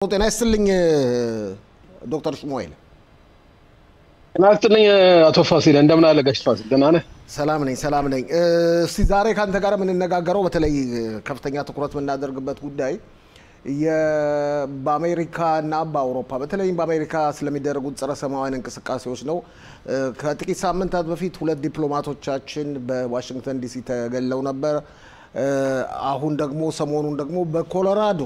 ጤና ይስጥልኝ ዶክተር ሽሙኤል። ጤና ይስጥልኝ አቶ ፋሲል እንደምን አለ ጋሽ ፋሲል ደህና ነህ? ሰላም ነኝ። እስቲ ዛሬ ካንተ ጋር የምንነጋገረው በተለይ ከፍተኛ ትኩረት የምናደርግበት ጉዳይ በአሜሪካና በአውሮፓ በተለይም በአሜሪካ ስለሚደረጉት ጸረ ሰማያውያን እንቅስቃሴዎች ነው። ከጥቂት ሳምንታት በፊት ሁለት ዲፕሎማቶቻችን በዋሽንግተን ዲሲ ተገለው ነበር። አሁን ደግሞ ሰሞኑን ደግሞ በኮሎራዶ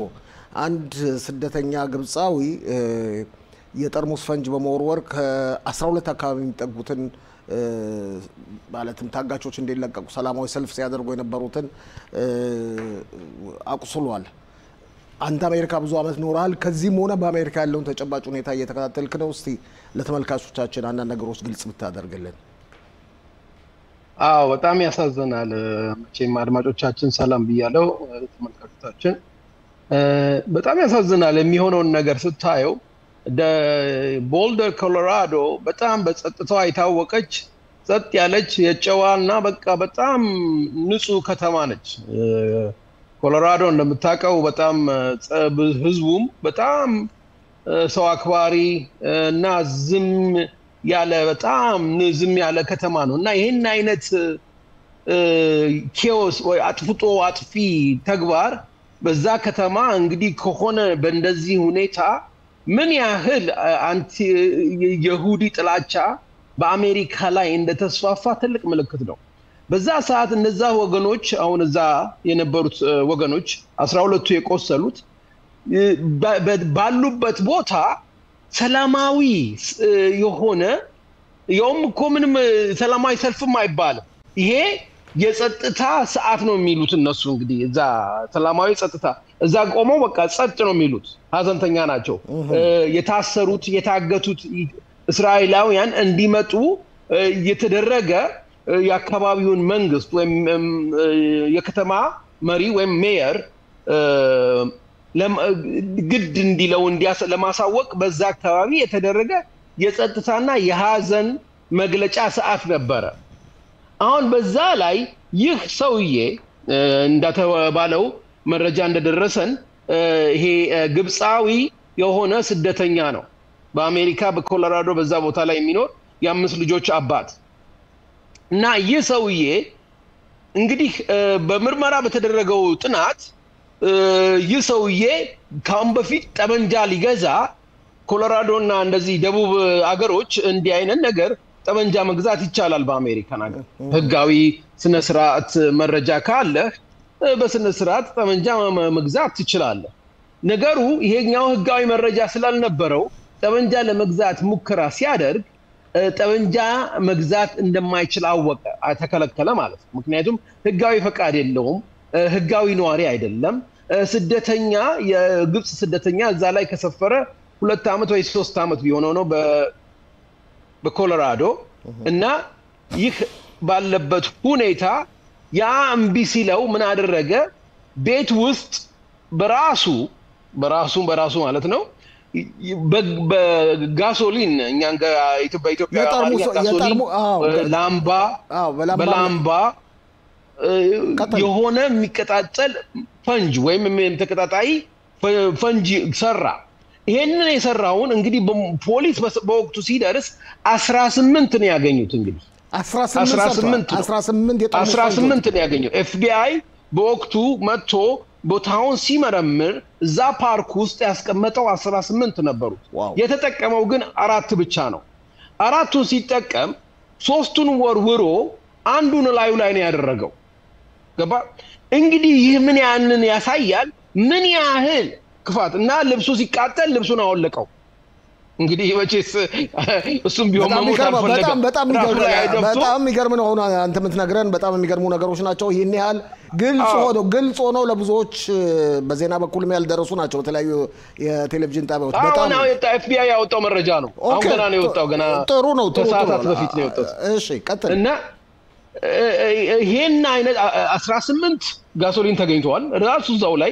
አንድ ስደተኛ ግብጻዊ የጠርሙስ ፈንጅ በመወርወር ከ12 አካባቢ የሚጠጉትን ማለትም ታጋቾች እንዲለቀቁ ሰላማዊ ሰልፍ ሲያደርጉ የነበሩትን አቁስሏል። አንተ አሜሪካ ብዙ አመት ኖርሃል። ከዚህም ሆነ በአሜሪካ ያለውን ተጨባጭ ሁኔታ እየተከታተልክ ነው። እስቲ ለተመልካቾቻችን አንዳንድ ነገሮች ግልጽ ብታደርግልን። አዎ በጣም ያሳዝናል። መቼም አድማጮቻችን ሰላም ብያለሁ። ተመልካቾቻችን በጣም ያሳዝናል የሚሆነውን ነገር ስታየው። ቦልደር ኮሎራዶ በጣም በጸጥታዋ የታወቀች ጸጥ ያለች የጨዋና በቃ በጣም ንጹህ ከተማ ነች። ኮሎራዶ እንደምታውቀው በጣም ህዝቡም በጣም ሰው አክባሪ እና ዝም ያለ ከተማ ነው እና ይሄን አይነት ኬዎስ ወይ አጥፊ ተግባር በዛ ከተማ እንግዲህ ከሆነ በእንደዚህ ሁኔታ ምን ያህል አንቲ የይሁዲ ጥላቻ በአሜሪካ ላይ እንደተስፋፋ ትልቅ ምልክት ነው። በዛ ሰዓት እነዛ ወገኖች አሁን እዛ የነበሩት ወገኖች 12ቱ የቆሰሉት ባሉበት ቦታ ሰላማዊ የሆነ ያውም እኮ ምንም ሰላማዊ ሰልፍም አይባልም። ይሄ የጸጥታ ሰዓት ነው የሚሉት እነሱ እንግዲህ እዛ ሰላማዊ ጸጥታ እዛ ቆመው በቃ ጸጥ ነው የሚሉት። ሀዘንተኛ ናቸው። የታሰሩት የታገቱት እስራኤላውያን እንዲመጡ የተደረገ የአካባቢውን መንግስት ወይም የከተማ መሪ ወይም ሜየር ግድ እንዲለው ለማሳወቅ በዛ አካባቢ የተደረገ የጸጥታና የሀዘን መግለጫ ሰዓት ነበረ። አሁን በዛ ላይ ይህ ሰውዬ እንደተባለው መረጃ እንደደረሰን ይሄ ግብጻዊ የሆነ ስደተኛ ነው። በአሜሪካ በኮሎራዶ በዛ ቦታ ላይ የሚኖር የ5 ልጆች አባት እና ይህ ሰውዬ እንግዲህ በምርመራ በተደረገው ጥናት ይህ ሰውዬ ካሁን በፊት ጠመንጃ ሊገዛ ኮሎራዶና እንደዚህ ደቡብ አገሮች እንዲህ አይነት ነገር ጠመንጃ መግዛት ይቻላል በአሜሪካ ነገር ህጋዊ ስነ ስርዓት መረጃ ካለ በስነ ስርዓት ጠመንጃ መግዛት ትችላለህ። ነገሩ ይሄኛው ህጋዊ መረጃ ስላልነበረው ጠመንጃ ለመግዛት ሙከራ ሲያደርግ ጠመንጃ መግዛት እንደማይችል አወቀ፣ ተከለከለ ማለት ነው። ምክንያቱም ህጋዊ ፈቃድ የለውም፣ ህጋዊ ነዋሪ አይደለም። ስደተኛ የግብጽ ስደተኛ እዛ ላይ ከሰፈረ 2 አመት ወይ 3 አመት ቢሆነው ነው በኮሎራዶ እና ይህ ባለበት ሁኔታ ያ እምቢ ሲለው ምን አደረገ? ቤት ውስጥ በራሱ ማለት ነው በጋሶሊን እኛን በኢትዮጵያ በላምባ የሆነ የሚቀጣጠል ፈንጅ ወይም ተቀጣጣይ ፈንጅ ሰራ። ይሄንን የሰራውን እንግዲህ ፖሊስ በወቅቱ ሲደርስ 18 ነው ያገኙት። እንግዲህ 18 ነው ያገኙት። ኤፍቢአይ በወቅቱ መጥቶ ቦታውን ሲመረምር እዛ ፓርክ ውስጥ ያስቀመጠው 18 ነበሩ። የተጠቀመው ግን 4 ብቻ ነው። 4ቱን ሲጠቀም 3ቱን ወርውሮ አንዱን ላዩ ላይ ነው ያደረገው። ገባ? እንግዲህ ይህ ምን ያንን ያሳያል ምን ያህል ክፋት እና ልብሱ ሲቃጠል ልብሱን አወለቀው። እንግዲህ ወጪስ እሱም ቢሆን መሞት አልፈለገም። በጣም የሚገርም ነው። አንተ የምትነግረን በጣም የሚገርሙ ነገሮች ናቸው። ይሄን ያህል ግልጽ ሆነው ለብዙዎች በዜና በኩልም ያልደረሱ ናቸው በተለያዩ የቴሌቪዥን ጣቢያዎች። በጣም ነው ኤፍቢአይ ያወጣው መረጃ ነው። አሁን ገና ነው የወጣው። ገና ጥሩ ነው። ሰዓታት በፊት ነው የወጣው። እሺ ቀጥል። እና ይሄን አይነት 18 ጋሶሊን ተገኝቷል ራሱ እዛው ላይ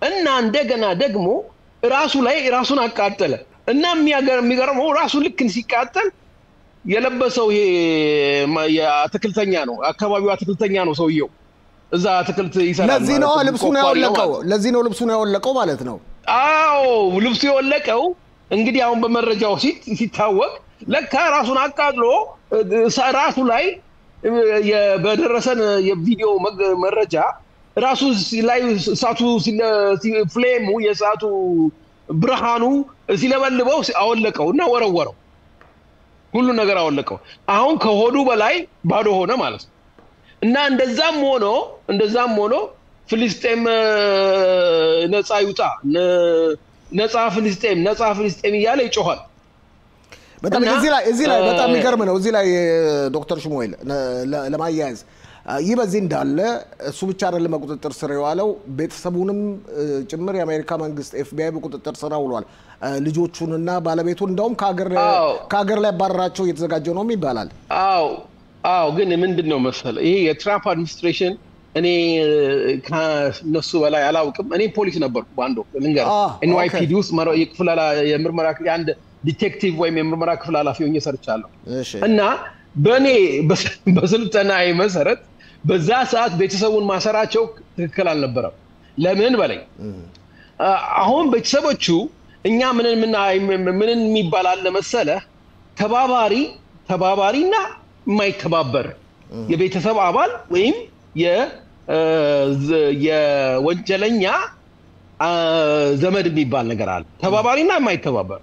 እና እንደገና ደግሞ ራሱ ላይ ራሱን አቃጠለ። እና የሚገርመው ራሱ ልክ ሲቃጠል የለበሰው ይሄ የአትክልተኛ ነው፣ አካባቢው አትክልተኛ ነው ሰውየው። እዛ አትክልት ይሰራል። ለዚህ ነው ልብሱን ያወለቀው ማለት ነው። አዎ ልብሱ የወለቀው እንግዲህ አሁን በመረጃው ሲታወቅ ለካ ራሱን አቃጥሎ ራሱ ላይ በደረሰን የቪዲዮ መረጃ ራሱ ላይ እሳቱ ፍሌሙ የእሳቱ ብርሃኑ ሲለበልበው አወለቀውና ወረወረው። ሁሉ ነገር አወለቀው። አሁን ከሆዱ በላይ ባዶ ሆነ ማለት ነው። እና እንደዛም ሆኖ ፍልስጤም ነፃ ይውጣ፣ ነፃ ፍልስጤም እያለ ይጮሃል። በጣም እዚህ ላይ በጣም የሚገርም ነው። እዚህ ላይ ዶክተር ሽሙኤል ለማያያዝ ይህ በዚህ እንዳለ እሱ ብቻ አይደለም በቁጥጥር ስር የዋለው ቤተሰቡንም ጭምር የአሜሪካ መንግስት ኤፍቢአይ በቁጥጥር ስር አውሏል። ልጆቹንና ባለቤቱን እንደውም ከሀገር ላይ ባረራቸው እየተዘጋጀ ነው ይባላል። አዎ ግን ምንድነው መሰለ ይሄ የትራምፕ አድሚኒስትሬሽን እኔ ከነሱ በላይ አላውቅም። እኔ ፖሊስ ነበርኩ ባንዶ ልንገር NYPD ውስጥ የምርመራ አንድ ዲቴክቲቭ ወይም የምርመራ ክፍል ኃላፊ ሆኜ ሰርቻለሁ። እና በእኔ በስልጠናዬ መሰረት በዛ ሰዓት ቤተሰቡን ማሰራቸው ትክክል አልነበረም። ለምን በለኝ። አሁን ቤተሰቦቹ እኛ ምን የሚባል መሰለ ተባባሪና የማይተባበር የቤተሰብ አባል ወይም የወንጀለኛ ዘመድ የሚባል ነገር አለ። ተባባሪና የማይተባበር።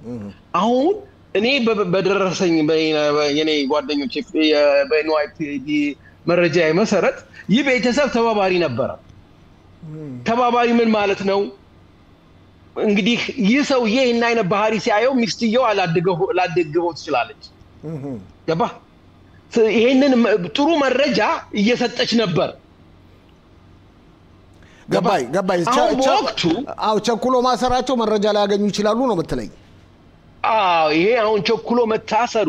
አሁን እኔ በደረሰኝ የኔ ጓደኞች በNYPD መረጃ መሰረት ይህ ቤተሰብ ተባባሪ ነበረ። ተባባሪ ምን ማለት ነው? እንግዲህ ይህ ሰውዬ እና አይነት ባህሪ ሲያየው ሚስትየው ላደግበው ትችላለች። ገባ? ይሄንን ጥሩ መረጃ እየሰጠች ነበር። ገባይ ቸኩሎ ማሰራቸው መረጃ ላይ ያገኙ ይችላሉ ነው የምትለኝ? ይሄ አሁን ቸኩሎ መታሰሩ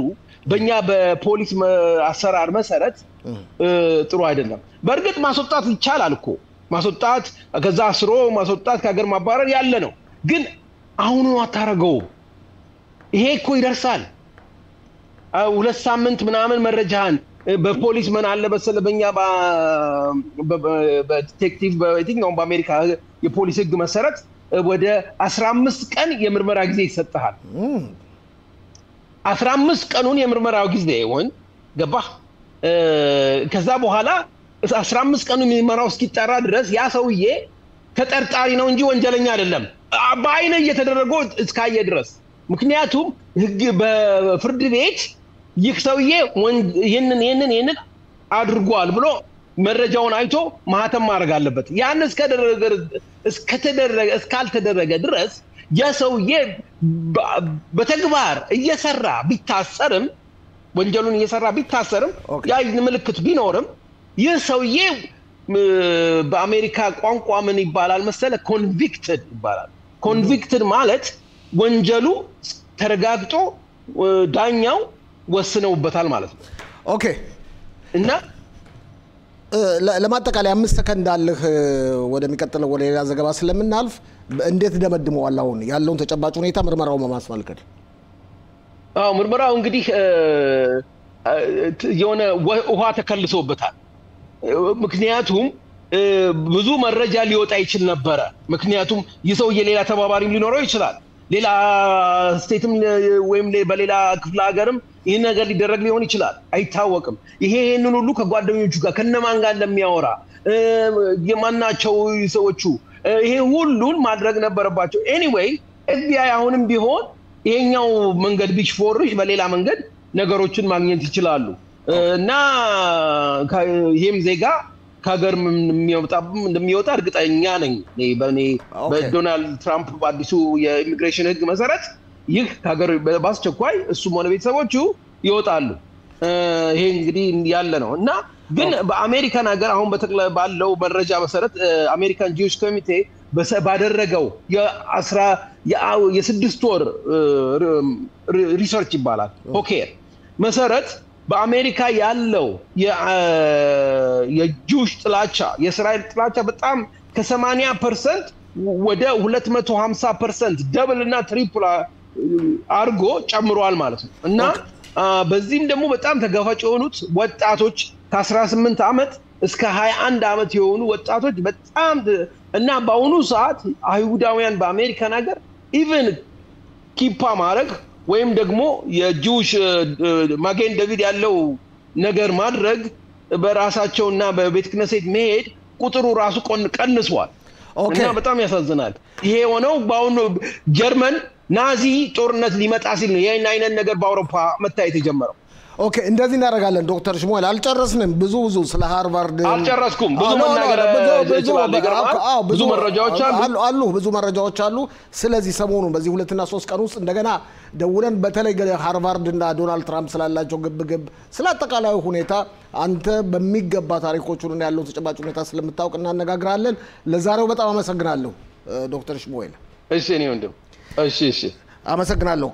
በእኛ በፖሊስ አሰራር መሰረት ጥሩ አይደለም። በእርግጥ ማስወጣት ይቻላል እኮ ማስወጣት፣ ከዛ አስሮ ማስወጣት፣ ከሀገር ማባረር ያለ ነው። ግን አሁኑ አታረገውም። ይሄ እኮ ይደርሳል። 2 ሳምንት ምናምን መረጃህን በፖሊስ ምን አለ መሰለ በእኛ በዲቴክቲቭ በየትኛውም በአሜሪካ የፖሊስ ህግ መሰረት ወደ 15 ቀን የምርመራ ጊዜ ይሰጣል። 15 ቀኑን የምርመራው ጊዜ ይሆን ገባህ? ከዛ በኋላ 15 ቀኑ የሚመራው እስኪጣራ ድረስ ያ ሰውዬ ተጠርጣሪ ነው እንጂ ወንጀለኛ አይደለም በአይነ እየተደረገ እስካየ ድረስ። ምክንያቱም ህግ በፍርድ ቤት ይህ ሰውዬ ይሄንን አድርጓል ብሎ መረጃውን አይቶ ማህተም ማድረግ አለበት። ያን እስካልተደረገ ድረስ ያ ሰውዬ በተግባር እየሰራ ቢታሰርም ወንጀሉን እየሰራ ቢታሰርም ያ ምልክት ቢኖርም ይህ ሰውዬ በአሜሪካ ቋንቋ ምን ይባላል መሰለ? ኮንቪክትድ ይባላል። ኮንቪክትድ ማለት ወንጀሉ ተረጋግጦ ዳኛው ወስነውበታል ማለት ነው። ኦኬ እና ለማጠቃለያ 5 ሰከንድ አለህ ወደሚቀጥለው ወደ ሌላ ዘገባ ስለምናልፍ እንዴት ደመድመዋል አሁን ያለውን ተጨባጭ ሁኔታ ምርመራው በማስመልከት? ምርመራው እንግዲህ የሆነ ውሃ ተከልሶበታል። ምክንያቱም ብዙ መረጃ ሊወጣ ይችል ነበር። ምክንያቱም ይሰው የሌላ ተባባሪ ሊኖረው ይችላል። ሌላ ስቴትም ወይም በሌላ ክፍለ ሀገርም ይሄ ነገር ሊደረግ ሊሆን ይችላል፣ አይታወቅም። ይሄንን ሁሉ ከጓደኞቹ ጋር ከነማን ጋር እንደሚያወራ የማናቸው ሰዎቹ ይሄ ሁሉን ማድረግ ነበረባቸው። ኤኒዌይ FBI አሁንም ቢሆን ይሄኛው መንገድ ቢሽፎርሽ በሌላ መንገድ ነገሮችን ማግኘት ይችላሉ እና ይሄም ዜጋ ከሀገር እንደሚወጣ እርግጠኛ ነኝ። በዶናልድ ትራምፕ አዲሱ የኢሚግሬሽን ህግ መሰረት ይህ ከሀገር በአስቸኳይ እሱም ሆነ ቤተሰቦቹ ይወጣሉ። ይሄ እንግዲህ ያለ ነው እና ግን በአሜሪካን ሀገር አሁን ባለው መረጃ መሰረት አሜሪካን ጂውሽ ኮሚቴ ባደረገው የ6 ወር ሪሰርች ይባላል ሆኬር መሰረት በአሜሪካ ያለው የጂውሽ ጥላቻ የእስራኤል ጥላቻ በጣም ከ80% ወደ 250% ደብል እና ትሪፕል አርጎ ጨምሯል ማለት ነው እና በዚህም ደግሞ በጣም ተጋፋጭ የሆኑት ወጣቶች ከ18 ዓመት እስከ 21 ዓመት የሆኑ ወጣቶች በጣም እና በአሁኑ ሰዓት አይሁዳውያን በአሜሪካን ሀገር ኢቭን ኪፓ ማድረግ ወይም ደግሞ የጂውሽ ማጌን ዴቪድ ያለው ነገር ማድረግ በራሳቸውና በቤተ ክህነት መሄድ ቁጥሩ ራሱ ቀንሷል። እና በጣም ያሳዝናል። ይሄ ሆነው በአሁኑ ጀርመን ናዚ ጦርነት ሊመጣ ሲል ነው ይሄን አይነት ነገር በአውሮፓ መታየት የጀመረው። ኦኬ እንደዚህ እናደርጋለን። ዶክተር ሽሙኤል አልጨረስንም። ብዙ ስለ ሃርቫርድ አልጨረስኩም። ብዙ መናገር ብዙ መረጃዎች አሉ ብዙ መረጃዎች አሉ። ስለዚህ ሰሞኑን በዚህ 2 እና 3 ቀን ውስጥ እንደገና ደውለን በተለይ ሃርቫርድ እና ዶናልድ ትራምፕ ስላላቸው ግብግብ ስለ አጠቃላይ ሁኔታ አንተ በሚገባ ታሪኮቹን እና ያለው ተጨባጭ ሁኔታ ስለምታውቅ እናነጋግራለን። ለዛሬው በጣም አመሰግናለሁ ዶክተር ሽሙኤል። እሺ እኔ ወንድም እሺ አመሰግናለሁ።